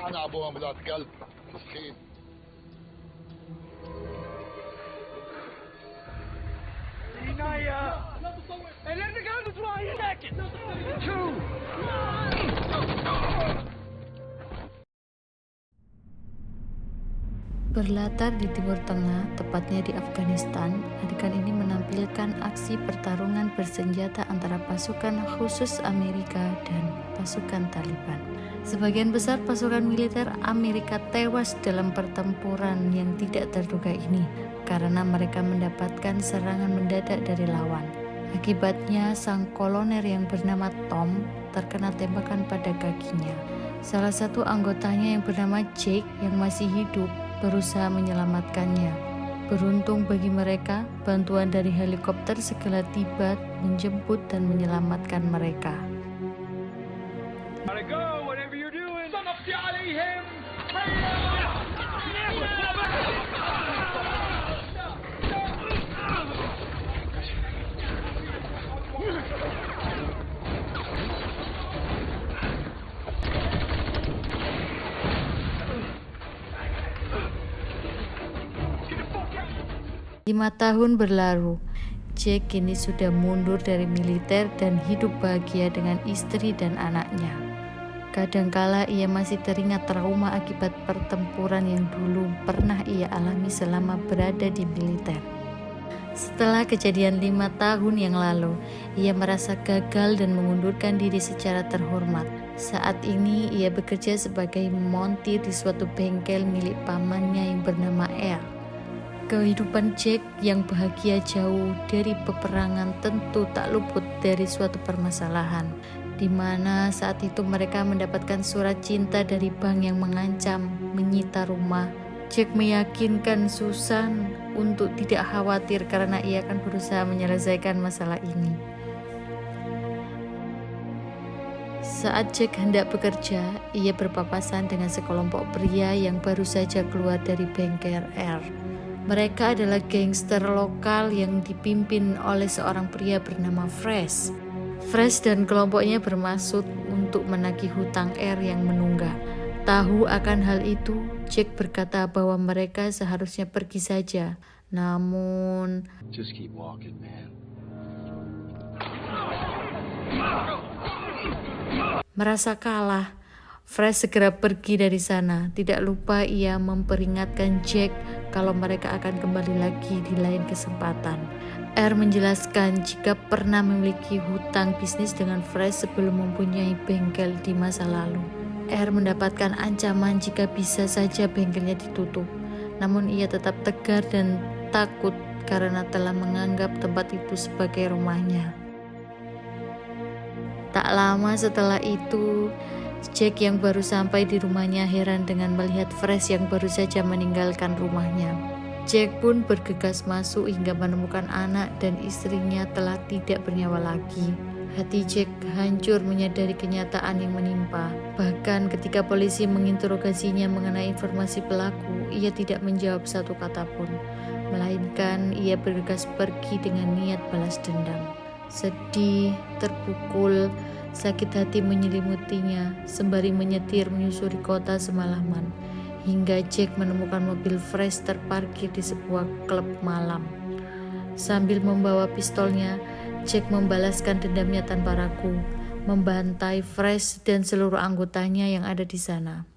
أنا أبوها مولاد كلب مسكين. Berlatar di Timur Tengah, tepatnya di Afghanistan, adegan ini menampilkan aksi pertarungan bersenjata antara pasukan khusus Amerika dan pasukan Taliban. Sebagian besar pasukan militer Amerika tewas dalam pertempuran yang tidak terduga ini karena mereka mendapatkan serangan mendadak dari lawan. Akibatnya, sang kolonel yang bernama Tom terkena tembakan pada kakinya. Salah satu anggotanya yang bernama Jake yang masih hidup berusaha menyelamatkannya. Beruntung bagi mereka, bantuan dari helikopter segera tiba menjemput dan menyelamatkan mereka. Lima tahun berlalu, Jack kini sudah mundur dari militer dan hidup bahagia dengan istri dan anaknya. Kadangkala ia masih teringat trauma akibat pertempuran yang dulu pernah ia alami selama berada di militer. Setelah kejadian 5 tahun yang lalu, ia merasa gagal dan mengundurkan diri secara terhormat. Saat ini ia bekerja sebagai montir di suatu bengkel milik pamannya yang bernama Air. Kehidupan Jack yang bahagia jauh dari peperangan tentu tak luput dari suatu permasalahan, di mana saat itu mereka mendapatkan surat cinta dari bank yang mengancam menyita rumah. Jack meyakinkan Susan untuk tidak khawatir karena ia akan berusaha menyelesaikan masalah ini. Saat Jack hendak bekerja, ia berpapasan dengan sekelompok pria yang baru saja keluar dari bengkel Air. Mereka adalah gangster lokal yang dipimpin oleh seorang pria bernama Fresh. Fresh dan kelompoknya bermaksud untuk menagih hutang Air yang menunggak. Tahu akan hal itu, Jack berkata bahwa mereka seharusnya pergi saja. Namun, Just keep walking, man. merasa kalah, Fresh segera pergi dari sana. Tidak lupa ia memperingatkan Jack kalau mereka akan kembali lagi di lain kesempatan. Air menjelaskan jika pernah memiliki hutang bisnis dengan Fresh sebelum mempunyai bengkel di masa lalu. Air mendapatkan ancaman jika bisa saja bengkelnya ditutup. Namun ia tetap tegar dan takut karena telah menganggap tempat itu sebagai rumahnya. Tak lama setelah itu, Jack yang baru sampai di rumahnya heran dengan melihat Fresh yang baru saja meninggalkan rumahnya. Jack pun bergegas masuk hingga menemukan anak dan istrinya telah tidak bernyawa lagi. Hati Jack hancur menyadari kenyataan yang menimpa. Bahkan ketika polisi menginterogasinya mengenai informasi pelaku, ia tidak menjawab satu kata pun, melainkan ia bergegas pergi dengan niat balas dendam. Sedih, terpukul, sakit hati menyelimutinya sembari menyetir menyusuri kota semalaman, hingga Jack menemukan mobil Fresh terparkir di sebuah klub malam. Sambil membawa pistolnya, Jack membalaskan dendamnya tanpa ragu, membantai Fresh dan seluruh anggotanya yang ada di sana.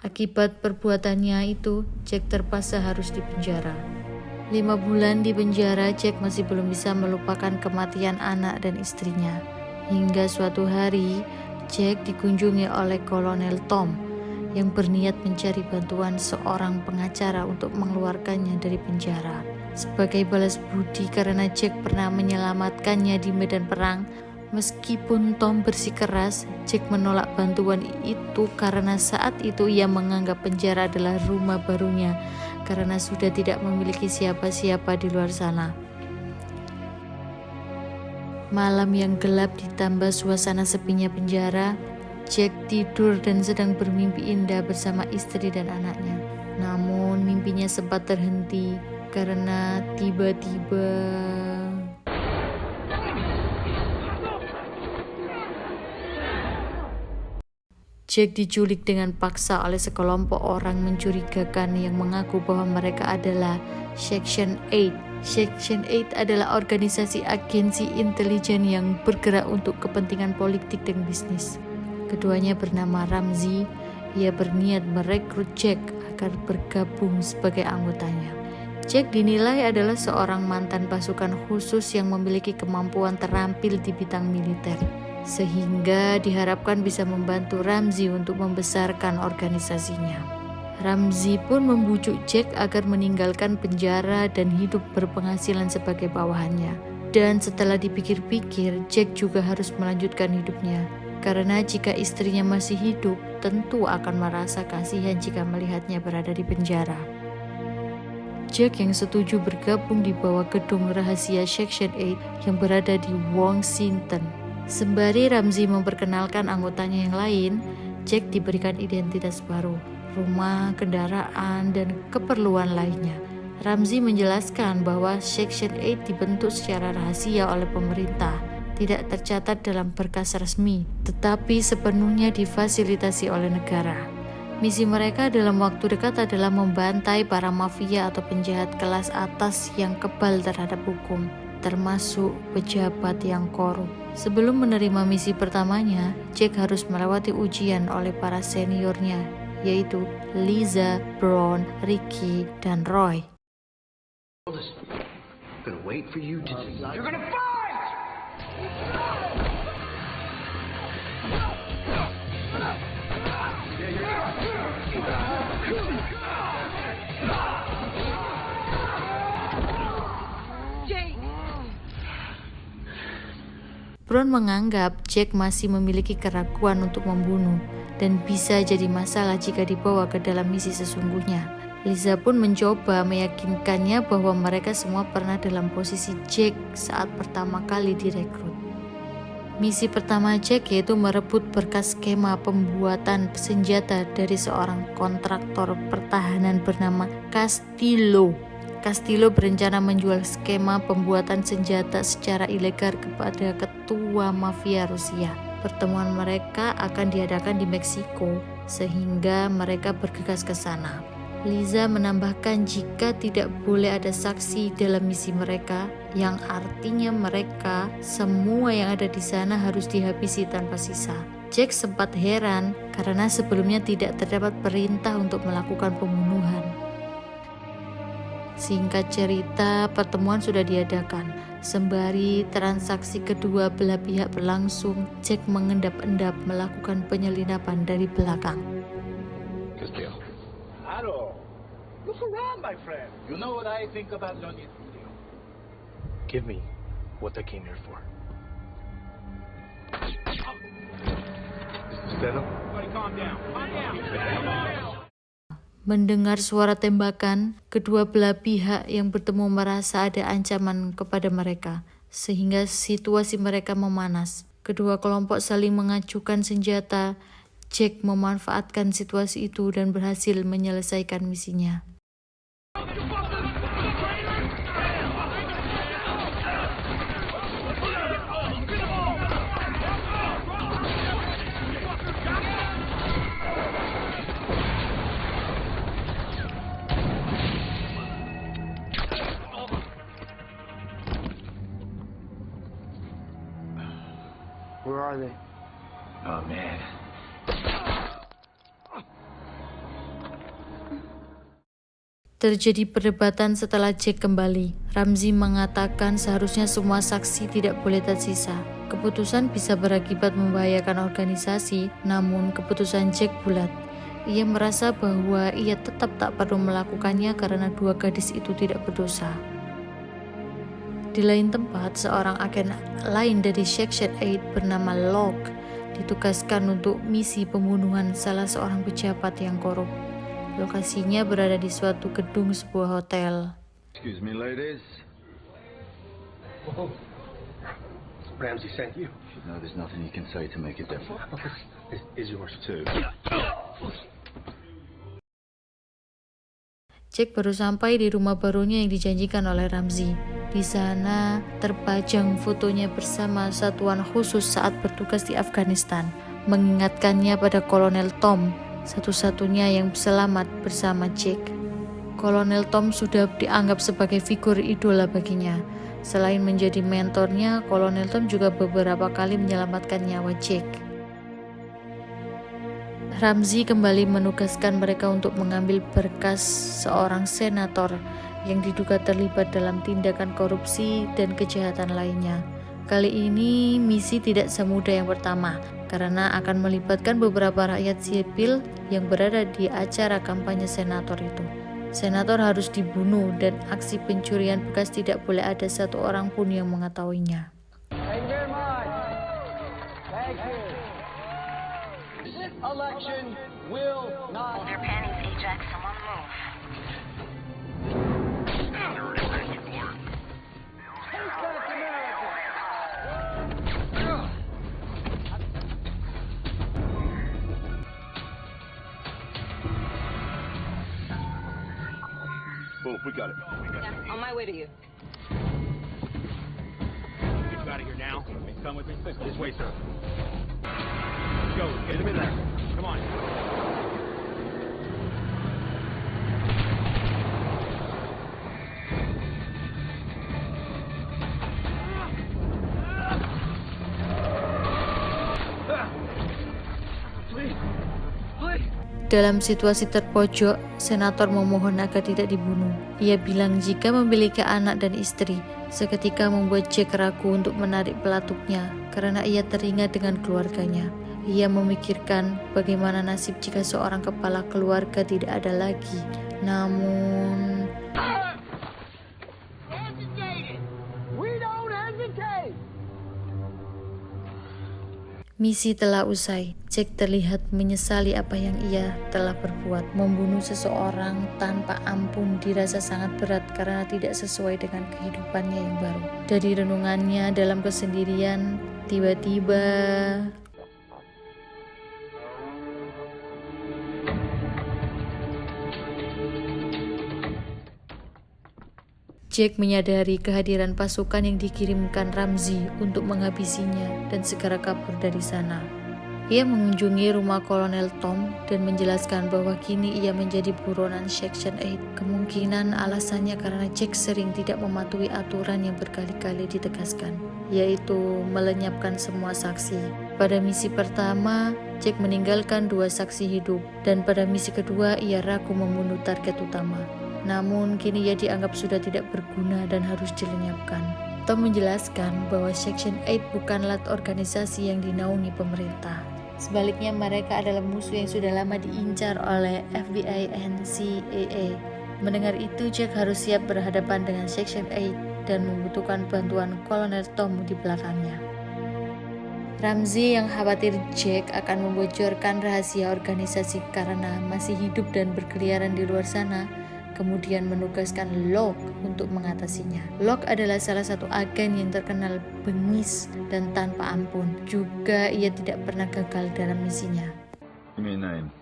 Akibat perbuatannya itu, Jack terpaksa harus dipenjara. 5 bulan di penjara, Jack masih belum bisa melupakan kematian anak dan istrinya. Hingga suatu hari, Jack dikunjungi oleh Kolonel Tom yang berniat mencari bantuan seorang pengacara untuk mengeluarkannya dari penjara. Sebagai balas budi karena Jack pernah menyelamatkannya di medan perang, meskipun Tom bersikeras, Jack menolak bantuan itu karena saat itu ia menganggap penjara adalah rumah barunya karena sudah tidak memiliki siapa-siapa di luar sana. Malam yang gelap ditambah suasana sepinya penjara, Jack tidur dan sedang bermimpi indah bersama istri dan anaknya. Namun mimpinya sempat terhenti karena tiba-tiba Jack diculik dengan paksa oleh sekelompok orang mencurigakan yang mengaku bahwa mereka adalah Section 8. Section 8 adalah organisasi agensi intelijen yang bergerak untuk kepentingan politik dan bisnis. Keduanya bernama Ramzi. Ia berniat merekrut Jack agar bergabung sebagai anggotanya. Jack dinilai adalah seorang mantan pasukan khusus yang memiliki kemampuan terampil di bidang militer, sehingga diharapkan bisa membantu Ramzi untuk membesarkan organisasinya. Ramzi pun membujuk Jack agar meninggalkan penjara dan hidup berpenghasilan sebagai bawahannya. Dan setelah dipikir-pikir, Jack juga harus melanjutkan hidupnya. Karena jika istrinya masih hidup, tentu akan merasa kasihan jika melihatnya berada di penjara. Jack yang setuju bergabung di bawah gedung rahasia Section 8 yang berada di Washington. Sembari Ramzi memperkenalkan anggotanya yang lain, Jack diberikan identitas baru, rumah, kendaraan, dan keperluan lainnya. Ramzi menjelaskan bahwa Section 8 dibentuk secara rahasia oleh pemerintah, tidak tercatat dalam berkas resmi, tetapi sepenuhnya difasilitasi oleh negara. Misi mereka dalam waktu dekat adalah membantai para mafia atau penjahat kelas atas yang kebal terhadap hukum, termasuk pejabat yang korup. Sebelum menerima misi pertamanya, Jack harus melewati ujian oleh para seniornya, yaitu Lisa, Brown, Ricky, dan Roy. Brown menganggap Jack masih memiliki keraguan untuk membunuh dan bisa jadi masalah jika dibawa ke dalam misi sesungguhnya. Lisa pun mencoba meyakinkannya bahwa mereka semua pernah dalam posisi Jack saat pertama kali direkrut. Misi pertama Jack yaitu merebut berkas skema pembuatan senjata dari seorang kontraktor pertahanan bernama Castillo. Castillo berencana menjual skema pembuatan senjata secara ilegal kepada ketua mafia Rusia. Pertemuan mereka akan diadakan di Meksiko, sehingga mereka bergegas ke sana. Lisa menambahkan jika tidak boleh ada saksi dalam misi mereka, yang artinya mereka semua yang ada di sana harus dihabisi tanpa sisa. Jack sempat heran karena sebelumnya tidak terdapat perintah untuk melakukan pembunuhan. Singkat cerita, pertemuan sudah diadakan. Sembari transaksi kedua belah pihak berlangsung, Jack mengendap-endap melakukan penyelinapan dari belakang. Castillo. Claro. Look around, my friend. You know what I think about Leonid Julio. Give me what I came here for. Settle. Everybody calm down. Calm down. Mendengar suara tembakan, kedua belah pihak yang bertemu merasa ada ancaman kepada mereka, sehingga situasi mereka memanas. Kedua kelompok saling mengacukan senjata. Jack memanfaatkan situasi itu dan berhasil menyelesaikan misinya. Where are they? Oh, man. Terjadi perdebatan setelah Jack kembali. Ramzi mengatakan seharusnya semua saksi tidak boleh tersisa. Keputusan bisa berakibat membahayakan organisasi, namun keputusan Jack bulat. Ia merasa bahwa ia tetap tak perlu melakukannya karena dua gadis itu tidak berdosa. Di lain tempat, seorang agen lain dari Section 8 bernama Locke ditugaskan untuk misi pembunuhan salah seorang pejabat yang korup. Lokasinya berada di suatu gedung sebuah hotel. Excuse me, ladies. Whoa. Ramsey sent you. You know there's nothing you can say to make it different. is yours too. Jack baru sampai di rumah barunya yang dijanjikan oleh Ramzi. Di sana terpajang fotonya bersama satuan khusus saat bertugas di Afghanistan, mengingatkannya pada Kolonel Tom, satu-satunya yang selamat bersama Jack. Kolonel Tom sudah dianggap sebagai figur idola baginya. Selain menjadi mentornya, Kolonel Tom juga beberapa kali menyelamatkan nyawa Jack. Ramzi kembali menugaskan mereka untuk mengambil berkas seorang senator yang diduga terlibat dalam tindakan korupsi dan kejahatan lainnya. Kali ini misi tidak semudah yang pertama, karena akan melibatkan beberapa rakyat sipil yang berada di acara kampanye senator itu. Senator harus dibunuh dan aksi pencurian bekas tidak boleh ada satu orang pun yang mengetahuinya. Thank you very much. Thank you. This election will not... Hold your panties, Ajax. I'm on the move. Take back America. Boom, we got it. On my way to you. Get you out of here now. Come with me. This way, sir. Go. Get him in there. Come on. Please. Please. Dalam situasi terpojok, senator memohon agar tidak dibunuh. Ia bilang jika memiliki anak dan istri, seketika membuat Jack ragu untuk menarik pelatuknya karena ia teringat dengan keluarganya. Ia memikirkan bagaimana nasib jika seorang kepala keluarga tidak ada lagi. Namun, We don't hesitate. misi telah usai. Jack terlihat menyesali apa yang ia telah perbuat. Membunuh seseorang tanpa ampun dirasa sangat berat karena tidak sesuai dengan kehidupannya yang baru. Dari renungannya dalam kesendirian, tiba-tiba Jack menyadari kehadiran pasukan yang dikirimkan Ramzi untuk menghabisinya dan segera kabur dari sana. Ia mengunjungi rumah Kolonel Tom dan menjelaskan bahwa kini ia menjadi buronan Section 8. Kemungkinan alasannya karena Jack sering tidak mematuhi aturan yang berkali-kali ditegaskan, yaitu melenyapkan semua saksi. Pada misi pertama, Jack meninggalkan 2 saksi hidup, dan pada misi kedua ia ragu membunuh target utama. Namun kini ia dianggap sudah tidak berguna dan harus dilenyapkan. Tom menjelaskan bahwa Section 8 bukanlah organisasi yang dinaungi pemerintah. Sebaliknya mereka adalah musuh yang sudah lama diincar oleh FBI dan CIA. Mendengar itu, Jack harus siap berhadapan dengan Section 8 dan membutuhkan bantuan Kolonel Tom di belakangnya. Ramzi yang khawatir Jack akan membocorkan rahasia organisasi karena masih hidup dan berkeliaran di luar sana, kemudian menugaskan Locke untuk mengatasinya. Locke adalah salah satu agen yang terkenal bengis dan tanpa ampun. Juga ia tidak pernah gagal dalam misinya. Give me a name.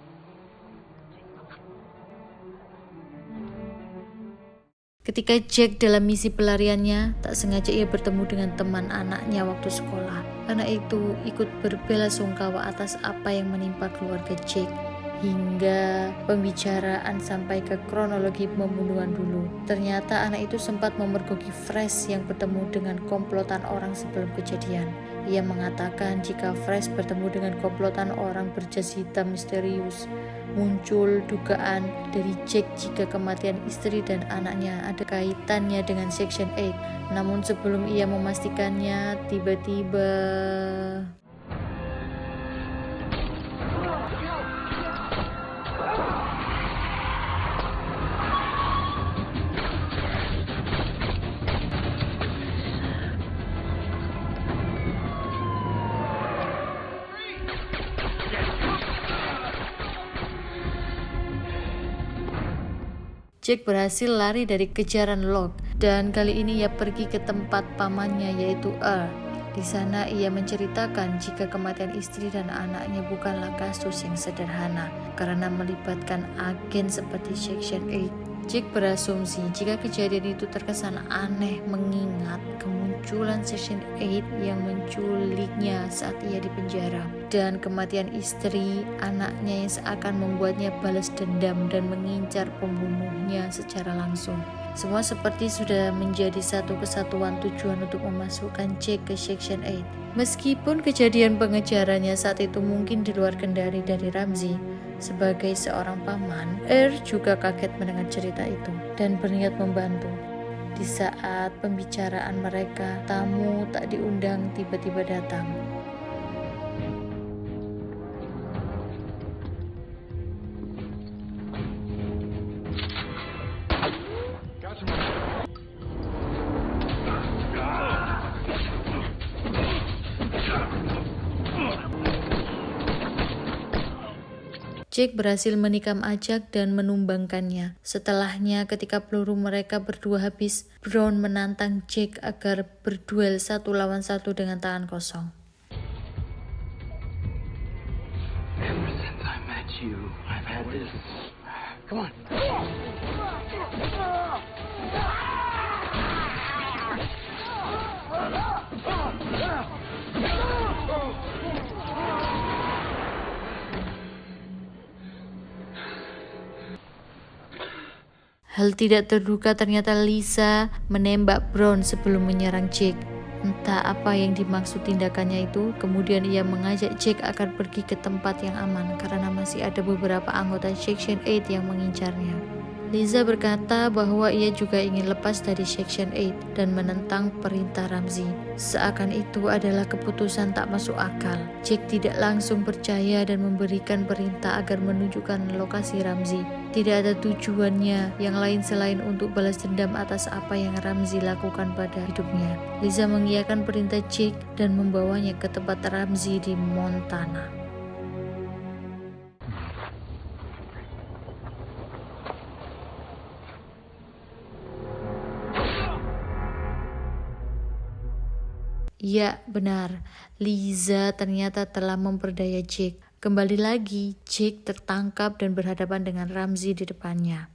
Ketika Jack dalam misi pelariannya, tak sengaja ia bertemu dengan teman anaknya waktu sekolah. Karena itu ikut berbelasungkawa atas apa yang menimpa keluarga Jack. Hingga pembicaraan sampai ke kronologi pembunuhan dulu. Ternyata anak itu sempat memergoki Fresh yang bertemu dengan komplotan orang sebelum kejadian. Ia mengatakan jika Fresh bertemu dengan komplotan orang berjas hitam misterius, muncul dugaan dari Jack jika kematian istri dan anaknya ada kaitannya dengan Section 8. Namun sebelum ia memastikannya, tiba-tiba Jack berhasil lari dari kejaran Locke, dan kali ini ia pergi ke tempat pamannya yaitu Earl. Di sana ia menceritakan jika kematian istri dan anaknya bukanlah kasus yang sederhana karena melibatkan agen seperti Section 8. Jake berasumsi jika kejadian itu terkesan aneh mengingat kemunculan Section 8 yang menculiknya saat ia di penjara dan kematian istri anaknya yang seakan membuatnya balas dendam dan mengincar pembunuhnya secara langsung. Semua seperti sudah menjadi satu kesatuan tujuan untuk memasukkan Jake ke Section 8. Meskipun kejadian pengejarannya saat itu mungkin di luar kendali dari Ramzi, sebagai seorang paman, juga kaget mendengar cerita itu dan berniat membantu. Di saat pembicaraan mereka, tamu tak diundang tiba-tiba datang. Jake berhasil menikam Ajak dan menumbangkannya. Setelahnya, ketika peluru mereka berdua habis, Brown menantang Jake agar berduel 1 lawan 1 dengan tangan kosong. Ever since I met you, I've had this. Come on. Hal tidak terduga ternyata Lisa menembak Brown sebelum menyerang Jake. Entah apa yang dimaksud tindakannya itu, kemudian ia mengajak Jake agar pergi ke tempat yang aman karena masih ada beberapa anggota Section 8 yang mengincarnya. Lisa berkata bahwa ia juga ingin lepas dari Section 8 dan menentang perintah Ramzi. Seakan itu adalah keputusan tak masuk akal. Jake tidak langsung percaya dan memberikan perintah agar menunjukkan lokasi Ramzi. Tidak ada tujuannya yang lain selain untuk balas dendam atas apa yang Ramzi lakukan pada hidupnya. Lisa mengiyakan perintah Jake dan membawanya ke tempat Ramzi di Montana. Ya, benar. Lisa ternyata telah memperdaya Jake. Kembali lagi, Jake tertangkap dan berhadapan dengan Ramzi di depannya.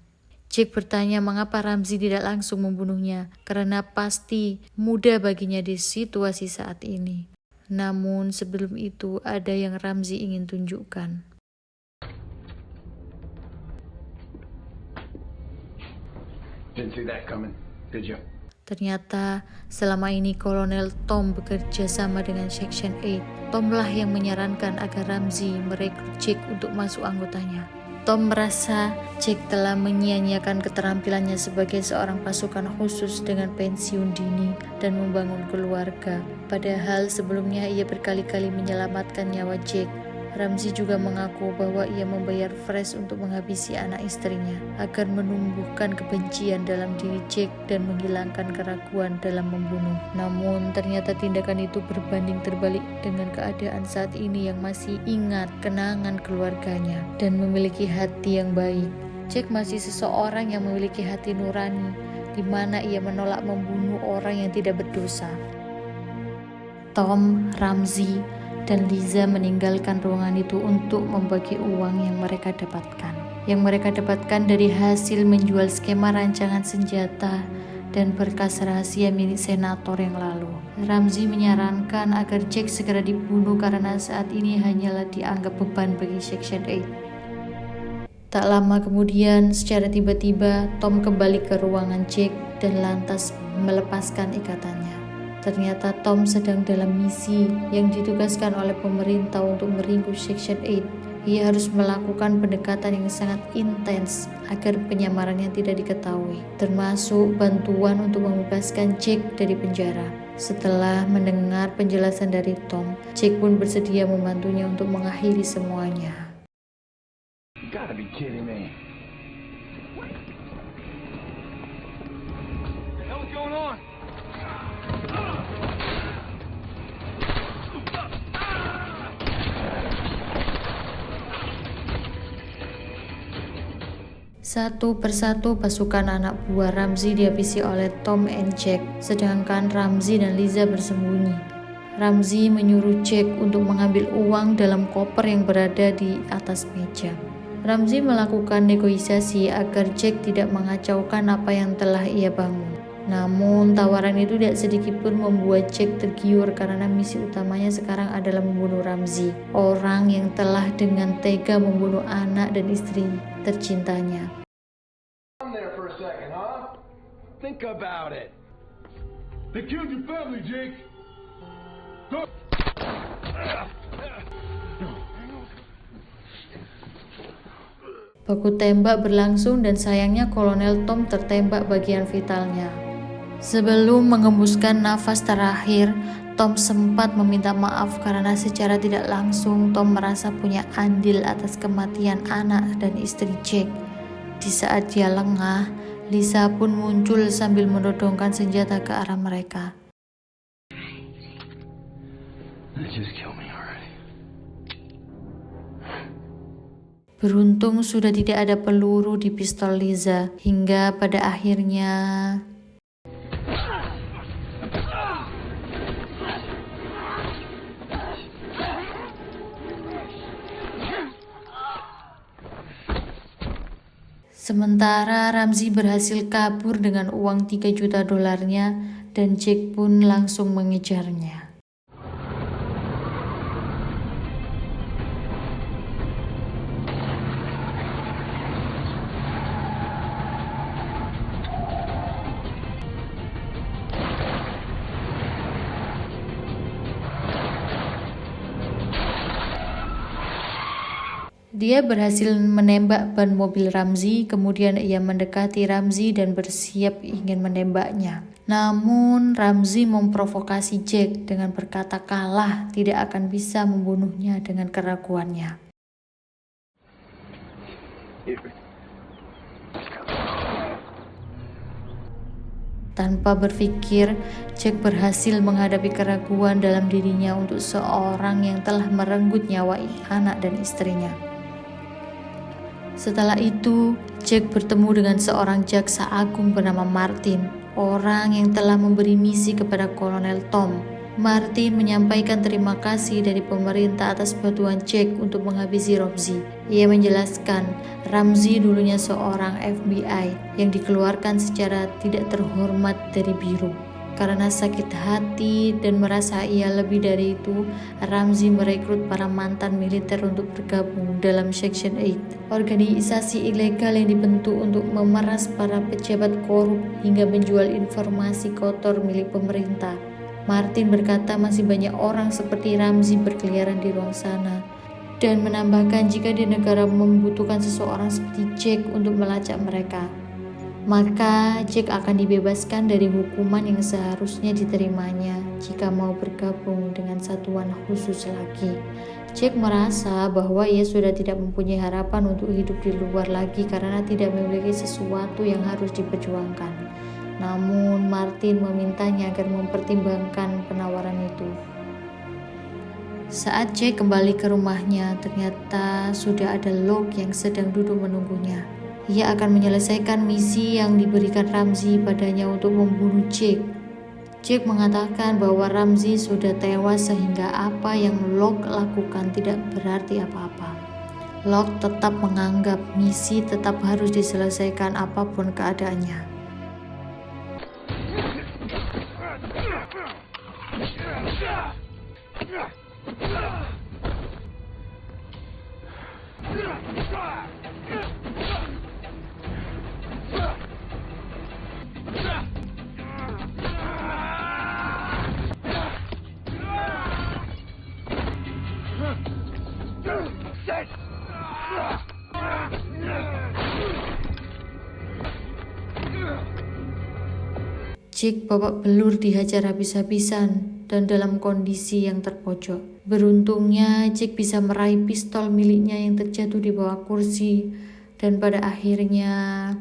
Jake bertanya mengapa Ramzi tidak langsung membunuhnya, karena pasti mudah baginya di situasi saat ini. Namun sebelum itu ada yang Ramzi ingin tunjukkan. Didn't see that coming, did you? Ternyata selama ini Kolonel Tom bekerja sama dengan Section 8. Tom lah yang menyarankan agar Ramzi merekrut Jake untuk masuk anggotanya. Tom merasa Jake telah menyia-nyiakan keterampilannya sebagai seorang pasukan khusus dengan pensiun dini dan membangun keluarga. Padahal sebelumnya ia berkali-kali menyelamatkan nyawa Jake. Ramzi juga mengaku bahwa ia membayar Fresh untuk menghabisi anak istrinya agar menumbuhkan kebencian dalam diri Jake dan menghilangkan keraguan dalam membunuh. Namun ternyata tindakan itu berbanding terbalik dengan keadaan saat ini yang masih ingat kenangan keluarganya dan memiliki hati yang baik. Jake masih seseorang yang memiliki hati nurani, di mana ia menolak membunuh orang yang tidak berdosa. Tom, Ramzi, dan Lisa meninggalkan ruangan itu untuk membagi uang yang mereka dapatkan. Yang mereka dapatkan dari hasil menjual skema rancangan senjata dan berkas rahasia milik senator yang lalu. Ramzi menyarankan agar Jake segera dibunuh karena saat ini hanyalah dianggap beban bagi Section 8. Tak lama kemudian, secara tiba-tiba Tom kembali ke ruangan Jake dan lantas melepaskan ikatannya. Ternyata Tom sedang dalam misi yang ditugaskan oleh pemerintah untuk meringkus Section 8. Ia harus melakukan pendekatan yang sangat intens agar penyamarannya tidak diketahui, termasuk bantuan untuk membebaskan Jake dari penjara. Setelah mendengar penjelasan dari Tom, Jake pun bersedia membantunya untuk mengakhiri semuanya. You gotta be kidding me. What the hell is going on? Satu persatu pasukan anak buah Ramzi dihabisi oleh Tom and Jack, sedangkan Ramzi dan Lisa bersembunyi. Ramzi menyuruh Jack untuk mengambil uang dalam koper yang berada di atas meja. Ramzi melakukan negosiasi agar Jack tidak mengacaukan apa yang telah ia bangun. Namun tawaran itu tidak sedikit pun membuat Jack tergiur karena misi utamanya sekarang adalah membunuh Ramzi, orang yang telah dengan tega membunuh anak dan istri tercintanya. I'm there for a second, huh? Think about it. They killed your family, Jake. Go. Baku tembak berlangsung dan sayangnya Kolonel Tom tertembak bagian vitalnya. Sebelum mengembuskan nafas terakhir, Tom sempat meminta maaf karena secara tidak langsung Tom merasa punya andil atas kematian anak dan istri Jack. Di saat dia lengah, Lisa pun muncul sambil menodongkan senjata ke arah mereka. Just kill me already. Beruntung sudah tidak ada peluru di pistol Lisa hingga pada akhirnya sementara Ramzi berhasil kabur dengan uang 3 juta dolarnya dan Jack pun langsung mengejarnya. Dia berhasil menembak ban mobil Ramzi, kemudian ia mendekati Ramzi dan bersiap ingin menembaknya. Namun Ramzi memprovokasi Jack dengan berkata kalah tidak akan bisa membunuhnya dengan keraguannya. Tanpa berpikir, Jack berhasil menghadapi keraguan dalam dirinya untuk seorang yang telah merenggut nyawa anak dan istrinya. Setelah itu, Jack bertemu dengan seorang jaksa agung bernama Martin, orang yang telah memberi misi kepada Kolonel Tom. Martin menyampaikan terima kasih dari pemerintah atas bantuan Jack untuk menghabisi Ramzi. Ia menjelaskan, Ramzi dulunya seorang FBI yang dikeluarkan secara tidak terhormat dari Biru. Karena sakit hati dan merasa ia lebih dari itu, Ramzi merekrut para mantan militer untuk bergabung dalam Section 8, organisasi ilegal yang dibentuk untuk memeras para pejabat korup hingga menjual informasi kotor milik pemerintah. Martin berkata masih banyak orang seperti Ramzi berkeliaran di ruang sana, dan menambahkan jika di negara membutuhkan seseorang seperti Jack untuk melacak mereka, maka Jack akan dibebaskan dari hukuman yang seharusnya diterimanya jika mau bergabung dengan satuan khusus lagi. Jack merasa bahwa ia sudah tidak mempunyai harapan untuk hidup di luar lagi karena tidak memiliki sesuatu yang harus diperjuangkan. Namun Martin memintanya agar mempertimbangkan penawaran itu. Saat Jack kembali ke rumahnya, ternyata sudah ada Locke yang sedang duduk menunggunya. Ia akan menyelesaikan misi yang diberikan Ramzi padanya untuk membunuh Jack. Jack mengatakan bahwa Ramzi sudah tewas sehingga apa yang Locke lakukan tidak berarti apa-apa. Locke tetap menganggap misi tetap harus diselesaikan apapun keadaannya. Jack babak belur dihajar habis-habisan dan dalam kondisi yang terpojok. Beruntungnya Jack bisa meraih pistol miliknya yang terjatuh di bawah kursi dan pada akhirnya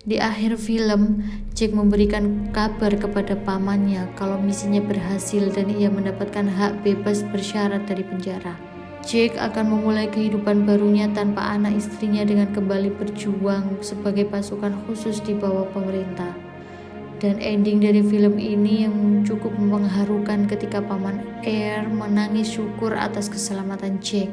di akhir film, Jack memberikan kabar kepada pamannya kalau misinya berhasil dan ia mendapatkan hak bebas bersyarat dari penjara. Jake akan memulai kehidupan barunya tanpa anak istrinya dengan kembali berjuang sebagai pasukan khusus di bawah pemerintah. Dan ending dari film ini yang cukup mengharukan ketika Paman Air menangis syukur atas keselamatan Jake.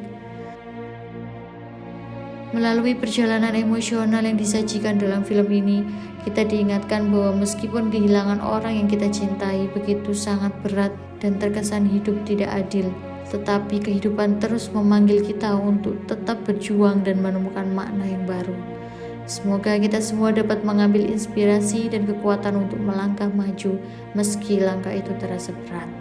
Melalui perjalanan emosional yang disajikan dalam film ini, kita diingatkan bahwa meskipun kehilangan orang yang kita cintai begitu sangat berat dan terkesan hidup tidak adil, tetapi kehidupan terus memanggil kita untuk tetap berjuang dan menemukan makna yang baru. Semoga kita semua dapat mengambil inspirasi dan kekuatan untuk melangkah maju meski langkah itu terasa berat.